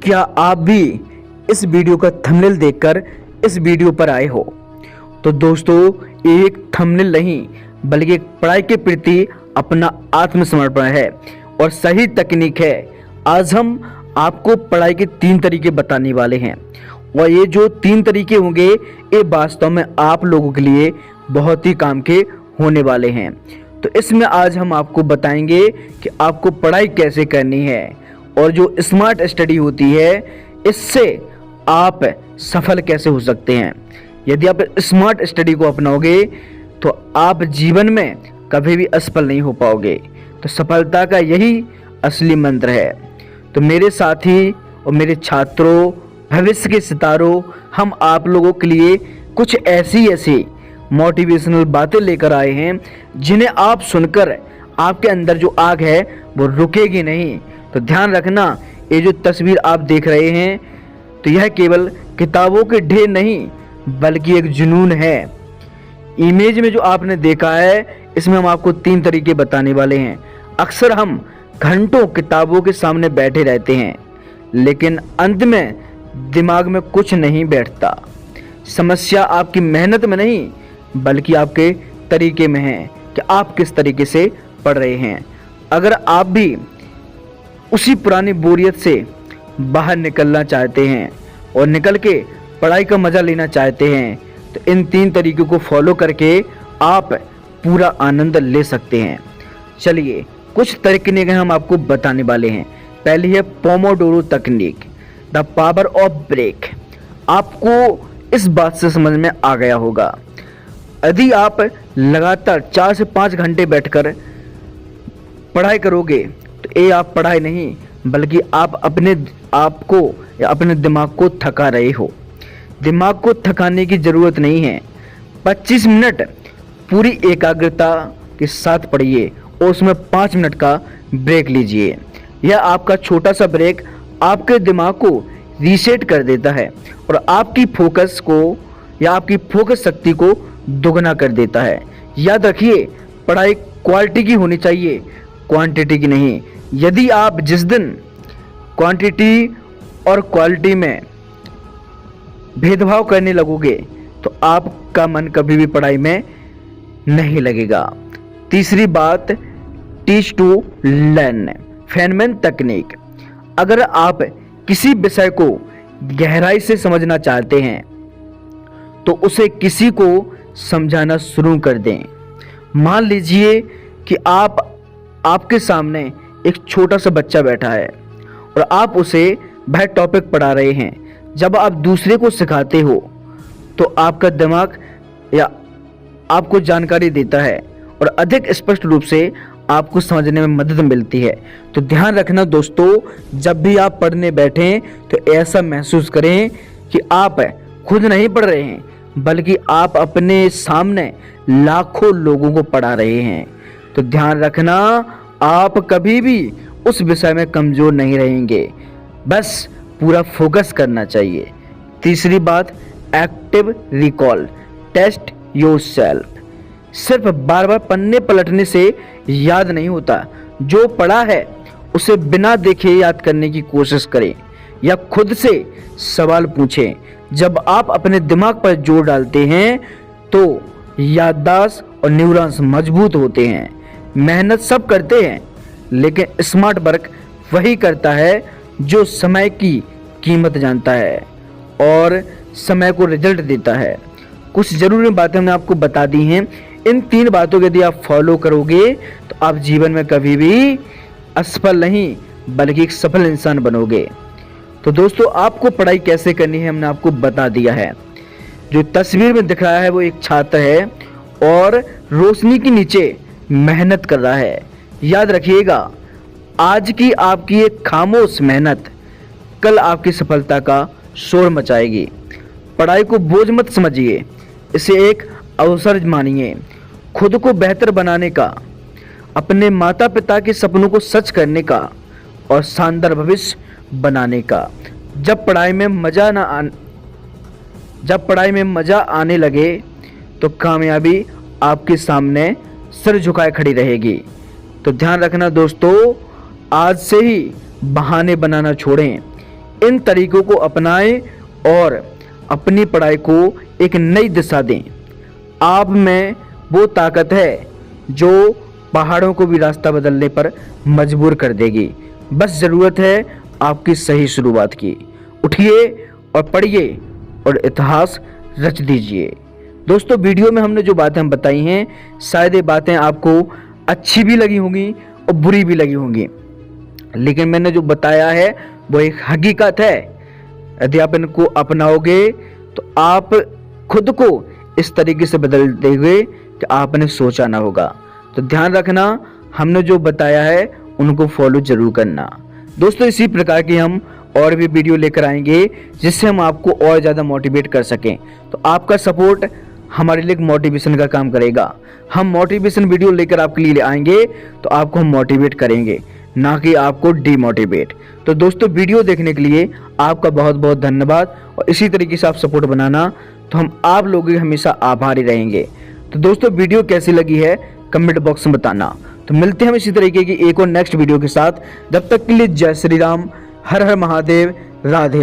क्या आप भी इस वीडियो का थंबनेल देखकर इस वीडियो पर आए हो? तो दोस्तों, एक थंबनेल नहीं बल्कि एक पढ़ाई के प्रति अपना आत्मसमर्पण है और सही तकनीक है। आज हम आपको पढ़ाई के 3 तरीके बताने वाले हैं और ये जो 3 तरीके होंगे ये वास्तव में आप लोगों के लिए बहुत ही काम के होने वाले हैं। तो इसमें आज हम आपको बताएंगे कि आपको पढ़ाई कैसे करनी है और जो स्मार्ट स्टडी होती है इससे आप सफल कैसे हो सकते हैं। यदि आप स्मार्ट स्टडी को अपनाओगे तो आप जीवन में कभी भी असफल नहीं हो पाओगे। तो सफलता का यही असली मंत्र है। तो मेरे साथी और मेरे छात्रों, भविष्य के सितारों, हम आप लोगों के लिए कुछ ऐसी मोटिवेशनल बातें लेकर आए हैं जिन्हें आप सुनकर आपके अंदर जो आग है वो रुकेगी नहीं। तो ध्यान रखना, ये जो तस्वीर आप देख रहे हैं तो यह केवल किताबों के ढेर नहीं बल्कि एक जुनून है। इमेज में जो आपने देखा है इसमें हम आपको 3 तरीके बताने वाले हैं। अक्सर हम घंटों किताबों के सामने बैठे रहते हैं लेकिन अंत में दिमाग में कुछ नहीं बैठता। समस्या आपकी मेहनत में नहीं बल्कि आपके तरीके में है कि आप किस तरीके से पढ़ रहे हैं। अगर आप भी उसी पुरानी बोरियत से बाहर निकलना चाहते हैं और निकल के पढ़ाई का मज़ा लेना चाहते हैं तो इन 3 तरीकों को फॉलो करके आप पूरा आनंद ले सकते हैं। चलिए कुछ तकनीकें हम आपको बताने वाले हैं। पहली है पोमोडोरो तकनीक, द पावर ऑफ ब्रेक। आपको इस बात से समझ में आ गया होगा, यदि आप लगातार 4 से 5 घंटे बैठकर पढ़ाई करोगे तो ये आप पढ़ाई नहीं बल्कि आप अपने आप को या अपने दिमाग को थका रहे हो। दिमाग को थकाने की ज़रूरत नहीं है। 25 मिनट पूरी एकाग्रता के साथ पढ़िए और उसमें 5 मिनट का ब्रेक लीजिए। यह आपका छोटा सा ब्रेक आपके दिमाग को रीसेट कर देता है और आपकी फोकस शक्ति को दोगुना कर देता है। याद रखिए, पढ़ाई क्वालिटी की होनी चाहिए, क्वांटिटी की नहीं। यदि आप जिस दिन क्वांटिटी और क्वालिटी में भेदभाव करने लगोगे तो आपका मन कभी भी पढ़ाई में नहीं लगेगा। तीसरी बात, टीच टू लर्न, फेनमैन तकनीक। अगर आप किसी विषय को गहराई से समझना चाहते हैं तो उसे किसी को समझाना शुरू कर दें। मान लीजिए कि आपके सामने एक छोटा सा बच्चा बैठा है और आप उसे वह टॉपिक पढ़ा रहे हैं। जब आप दूसरे को सिखाते हो तो आपका दिमाग या आपको जानकारी देता है और अधिक स्पष्ट रूप से आपको समझने में मदद मिलती है। तो ध्यान रखना दोस्तों, जब भी आप पढ़ने बैठें तो ऐसा महसूस करें कि आप खुद नहीं पढ़ रहे हैं बल्कि आप अपने सामने लाखों लोगों को पढ़ा रहे हैं। तो ध्यान रखना, आप कभी भी उस विषय में कमज़ोर नहीं रहेंगे, बस पूरा फोकस करना चाहिए। तीसरी बात, एक्टिव रिकॉल, टेस्ट योरसेल्फ। सिर्फ बार बार पन्ने पलटने से याद नहीं होता। जो पढ़ा है उसे बिना देखे याद करने की कोशिश करें या खुद से सवाल पूछें। जब आप अपने दिमाग पर जोर डालते हैं तो याददाश्त और न्यूरॉन्स मजबूत होते हैं। मेहनत सब करते हैं लेकिन स्मार्ट वर्क वही करता है जो समय की कीमत जानता है और समय को रिजल्ट देता है। कुछ ज़रूरी बातें हमने आपको बता दी हैं। इन 3 बातों को यदि आप फॉलो करोगे तो आप जीवन में कभी भी असफल नहीं बल्कि एक सफल इंसान बनोगे। तो दोस्तों, आपको पढ़ाई कैसे करनी है हमने आपको बता दिया है। जो तस्वीर में दिख रहा है वो एक छात्र है और रोशनी के नीचे मेहनत कर रहा है। याद रखिएगा, आज की आपकी एक खामोश मेहनत कल आपकी सफलता का शोर मचाएगी। पढ़ाई को बोझ मत समझिए, इसे एक अवसर मानिए, खुद को बेहतर बनाने का, अपने माता पिता के सपनों को सच करने का और शानदार भविष्य बनाने का। जब पढ़ाई में मज़ा आने लगे तो कामयाबी आपके सामने सिर झुकाए खड़ी रहेगी। तो ध्यान रखना दोस्तों, आज से ही बहाने बनाना छोड़ें। इन तरीकों को अपनाएं और अपनी पढ़ाई को एक नई दिशा दें। आप में वो ताकत है जो पहाड़ों को भी रास्ता बदलने पर मजबूर कर देगी। बस ज़रूरत है आपकी सही शुरुआत की। उठिए और पढ़िए और इतिहास रच दीजिए। दोस्तों, वीडियो में हमने जो बातें हम बताई हैं, शायद ये बातें आपको अच्छी भी लगी होंगी और बुरी भी लगी होंगी, लेकिन मैंने जो बताया है वो एक हकीकत है। यदि आप इनको अपनाओगे तो आप खुद को इस तरीके से बदल देंगे कि आपने सोचा ना होगा। तो ध्यान रखना, हमने जो बताया है उनको फॉलो जरूर करना। दोस्तों, इसी प्रकार की हम और भी वीडियो लेकर आएंगे जिससे हम आपको और ज़्यादा मोटिवेट कर सकें। तो आपका सपोर्ट हमारे लिए एक मोटिवेशन का काम करेगा। हम मोटिवेशन वीडियो लेकर आपके लिए आएंगे तो आपको हम मोटिवेट करेंगे, ना कि आपको डीमोटिवेट। तो दोस्तों, वीडियो देखने के लिए आपका बहुत बहुत धन्यवाद। और इसी तरीके से आप सपोर्ट बनाना तो हम आप लोगों के हमेशा आभारी रहेंगे। तो दोस्तों, वीडियो कैसी लगी है कमेंट बॉक्स में बताना। तो मिलते हैं हम इसी तरीके की एक और नेक्स्ट वीडियो के साथ। जब तक के लिए जय श्री राम, हर हर महादेव, राधे।